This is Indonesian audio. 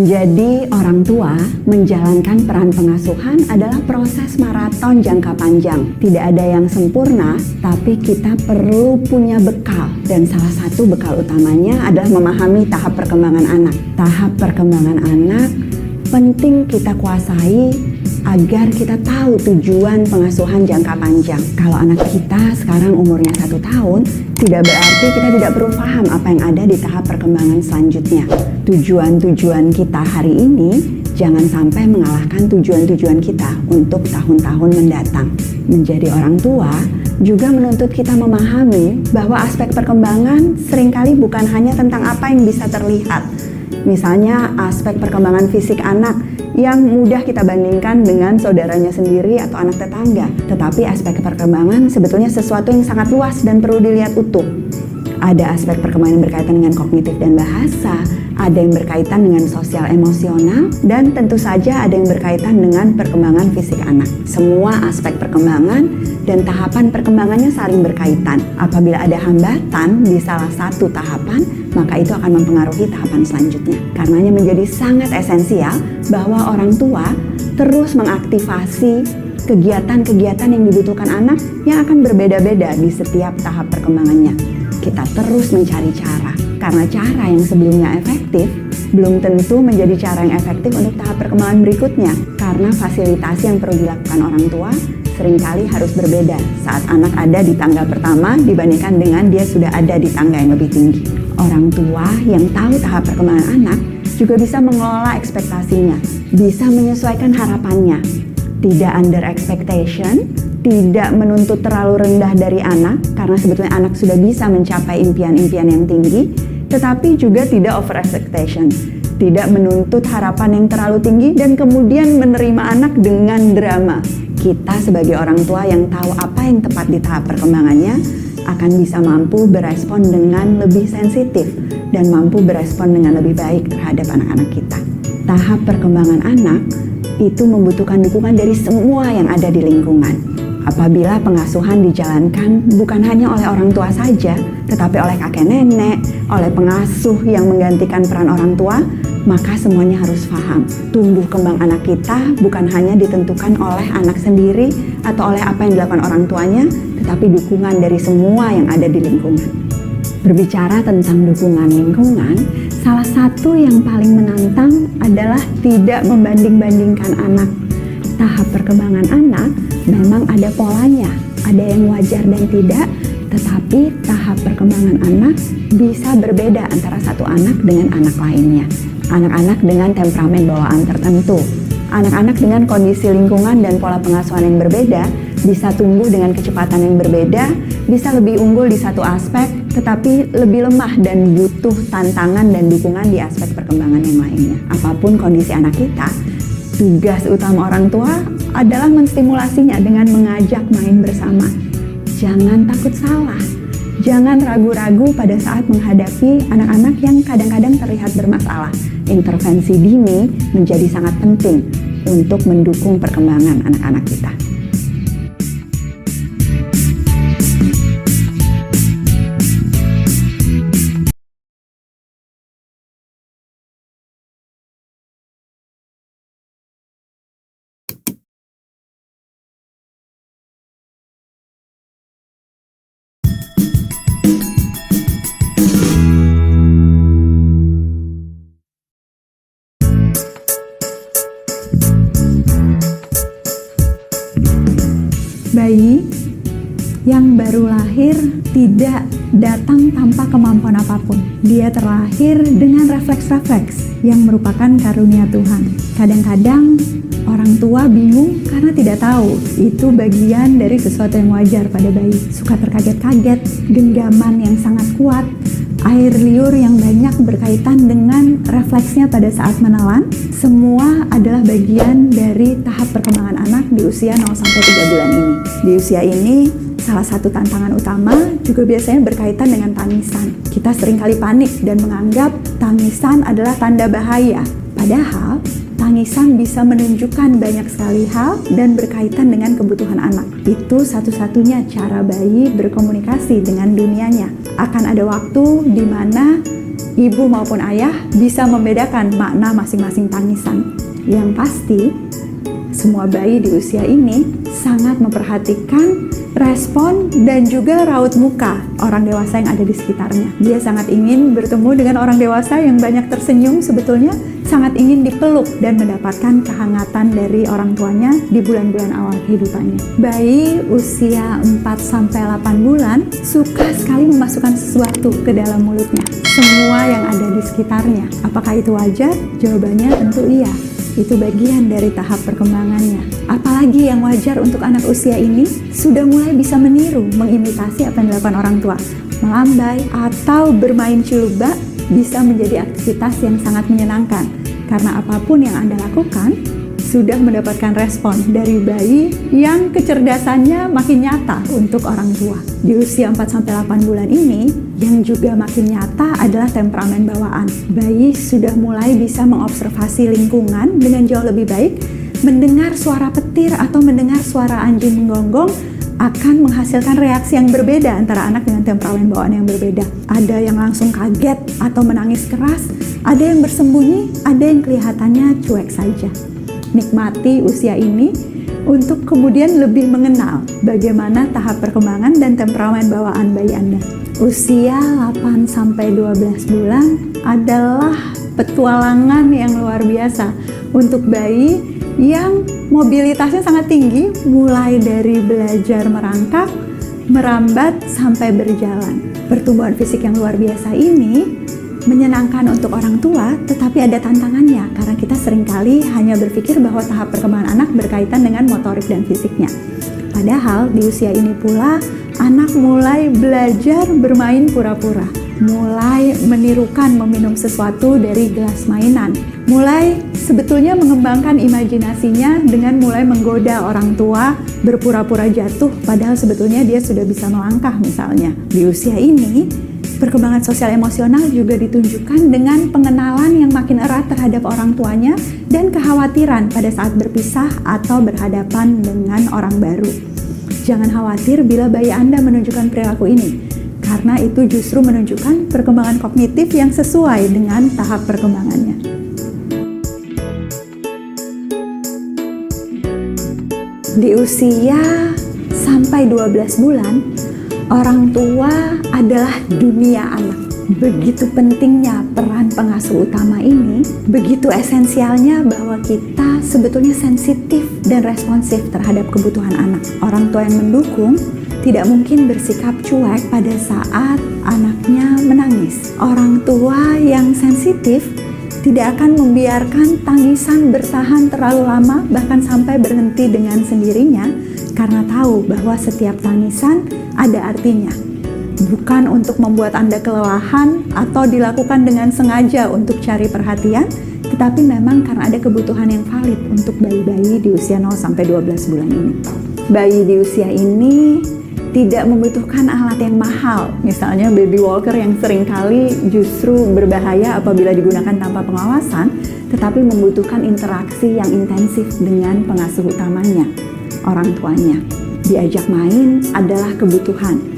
Menjadi orang tua, menjalankan peran pengasuhan adalah proses maraton jangka panjang. Tidak ada yang sempurna, tapi kita perlu punya bekal. Dan salah satu bekal utamanya adalah memahami tahap perkembangan anak. Tahap perkembangan anak penting kita kuasai agar kita tahu tujuan pengasuhan jangka panjang. Kalau anak kita sekarang umurnya 1 tahun, tidak berarti kita tidak perlu paham apa yang ada di tahap perkembangan selanjutnya. Tujuan-tujuan kita hari ini jangan sampai mengalahkan tujuan-tujuan kita untuk tahun-tahun mendatang. Menjadi orang tua juga menuntut kita memahami bahwa aspek perkembangan seringkali bukan hanya tentang apa yang bisa terlihat. Misalnya aspek perkembangan fisik anak yang mudah kita bandingkan dengan saudaranya sendiri atau anak tetangga. Tetapi aspek perkembangan sebetulnya sesuatu yang sangat luas dan perlu dilihat utuh. Ada aspek perkembangan yang berkaitan dengan kognitif dan bahasa, ada yang berkaitan dengan sosial emosional, dan tentu saja ada yang berkaitan dengan perkembangan fisik anak. Semua aspek perkembangan dan tahapan perkembangannya saling berkaitan. Apabila ada hambatan di salah satu tahapan, maka itu akan mempengaruhi tahapan selanjutnya. Karenanya menjadi sangat esensial bahwa orang tua terus mengaktifasi kegiatan-kegiatan yang dibutuhkan anak yang akan berbeda-beda di setiap tahap perkembangannya. Kita terus mencari cara, karena cara yang sebelumnya efektif belum tentu menjadi cara yang efektif untuk tahap perkembangan berikutnya, karena fasilitasi yang perlu dilakukan orang tua seringkali harus berbeda saat anak ada di tangga pertama dibandingkan dengan dia sudah ada di tangga yang lebih tinggi. Orang tua yang tahu tahap perkembangan anak juga bisa mengelola ekspektasinya, bisa menyesuaikan harapannya, tidak under expectation, tidak menuntut terlalu rendah dari anak karena sebetulnya anak sudah bisa mencapai impian-impian yang tinggi, tetapi juga tidak over expectation, tidak menuntut harapan yang terlalu tinggi dan kemudian menerima anak dengan drama. Kita sebagai orang tua yang tahu apa yang tepat di tahap perkembangannya akan bisa mampu berespon dengan lebih sensitif dan mampu berespon dengan lebih baik terhadap anak-anak kita. Tahap perkembangan anak itu membutuhkan dukungan dari semua yang ada di lingkungan. Apabila pengasuhan dijalankan bukan hanya oleh orang tua saja, tetapi oleh kakek nenek, oleh pengasuh yang menggantikan peran orang tua, maka semuanya harus paham. Tumbuh kembang anak kita bukan hanya ditentukan oleh anak sendiri atau oleh apa yang dilakukan orang tuanya, tetapi dukungan dari semua yang ada di lingkungan. Berbicara tentang dukungan lingkungan, salah satu yang paling menantang adalah tidak membanding-bandingkan anak. Tahap perkembangan anak memang ada polanya, ada yang wajar dan tidak, tetapi tahap perkembangan anak bisa berbeda antara satu anak dengan anak lainnya. Anak-anak dengan temperamen bawaan tertentu, anak-anak dengan kondisi lingkungan dan pola pengasuhan yang berbeda bisa tumbuh dengan kecepatan yang berbeda, bisa lebih unggul di satu aspek, tetapi lebih lemah dan butuh tantangan dan dukungan di aspek perkembangan yang lainnya. Apapun kondisi anak kita, tugas utama orang tua adalah menstimulasinya dengan mengajak main bersama. Jangan takut salah, jangan ragu-ragu pada saat menghadapi anak-anak yang kadang-kadang terlihat bermasalah. Intervensi dini menjadi sangat penting untuk mendukung perkembangan anak-anak kita. Bayi yang baru lahir tidak datang tanpa kemampuan apapun. Dia terlahir dengan refleks-refleks yang merupakan karunia Tuhan. Kadang-kadang orang tua bingung karena tidak tahu itu bagian dari sesuatu yang wajar pada bayi. Suka terkaget-kaget, genggaman yang sangat kuat, air liur yang banyak berkaitan dengan refleksnya pada saat menelan. Semua adalah bagian dari tahap perkembangan anak di usia 0-3 bulan ini. Di usia ini, salah satu tantangan utama juga biasanya berkaitan dengan tangisan. Kita seringkali panik dan menganggap tangisan adalah tanda bahaya. Padahal, tangisan bisa menunjukkan banyak sekali hal dan berkaitan dengan kebutuhan anak. Itu satu-satunya cara bayi berkomunikasi dengan dunianya. Akan ada waktu di mana ibu maupun ayah bisa membedakan makna masing-masing tangisan. Yang pasti, semua bayi di usia ini sangat memperhatikan respon dan juga raut muka orang dewasa yang ada di sekitarnya. Dia sangat ingin bertemu dengan orang dewasa yang banyak tersenyum, sebetulnya sangat ingin dipeluk dan mendapatkan kehangatan dari orang tuanya di bulan-bulan awal kehidupannya. Bayi usia 4-8 bulan suka sekali memasukkan sesuatu ke dalam mulutnya, semua yang ada di sekitarnya. Apakah itu wajar? Jawabannya tentu iya. Itu bagian dari tahap perkembangannya. Apalagi yang wajar untuk anak usia ini sudah mulai bisa meniru, mengimitasi apa yang dilakukan orang tua. Melambai atau bermain cilubak bisa menjadi aktivitas yang sangat menyenangkan. Karena apapun yang Anda lakukan, sudah mendapatkan respon dari bayi yang kecerdasannya makin nyata untuk orang tua. Di usia 4-8 bulan ini, yang juga makin nyata adalah temperamen bawaan. Bayi sudah mulai bisa mengobservasi lingkungan dengan jauh lebih baik, mendengar suara petir atau mendengar suara anjing menggonggong akan menghasilkan reaksi yang berbeda antara anak dengan temperamen bawaan yang berbeda. Ada yang langsung kaget atau menangis keras, ada yang bersembunyi, ada yang kelihatannya cuek saja. Nikmati usia ini untuk kemudian lebih mengenal bagaimana tahap perkembangan dan temperamen bawaan bayi Anda. Usia 8-12 bulan adalah petualangan yang luar biasa untuk bayi yang mobilitasnya sangat tinggi, mulai dari belajar merangkak, merambat, sampai berjalan. Pertumbuhan fisik yang luar biasa ini menyenangkan untuk orang tua, tetapi ada tantangannya karena kita seringkali hanya berpikir bahwa tahap perkembangan anak berkaitan dengan motorik dan fisiknya. Padahal di usia ini pula anak mulai belajar bermain pura-pura, mulai menirukan meminum sesuatu dari gelas mainan, mulai sebetulnya mengembangkan imajinasinya dengan mulai menggoda orang tua berpura-pura jatuh padahal sebetulnya dia sudah bisa melangkah misalnya. Di usia ini perkembangan sosial emosional juga ditunjukkan dengan pengenalan yang makin erat terhadap orang tuanya dan kekhawatiran pada saat berpisah atau berhadapan dengan orang baru. Jangan khawatir bila bayi Anda menunjukkan perilaku ini, karena itu justru menunjukkan perkembangan kognitif yang sesuai dengan tahap perkembangannya. Di usia sampai 12 bulan, orang tua adalah dunia anak. Begitu pentingnya peran pengasuh utama ini, begitu esensialnya bahwa kita sebetulnya sensitif dan responsif terhadap kebutuhan anak. Orang tua yang mendukung tidak mungkin bersikap cuek pada saat anaknya menangis. Orang tua yang sensitif tidak akan membiarkan tangisan bertahan terlalu lama, bahkan sampai berhenti dengan sendirinya, karena tahu bahwa setiap tangisan ada artinya. Bukan untuk membuat Anda kelelahan atau dilakukan dengan sengaja untuk cari perhatian, tetapi memang karena ada kebutuhan yang valid untuk bayi-bayi di usia 0-12 bulan ini. Bayi di usia ini tidak membutuhkan alat yang mahal, misalnya baby walker yang seringkali justru berbahaya apabila digunakan tanpa pengawasan, tetapi membutuhkan interaksi yang intensif dengan pengasuh utamanya, orang tuanya. Diajak main adalah kebutuhan.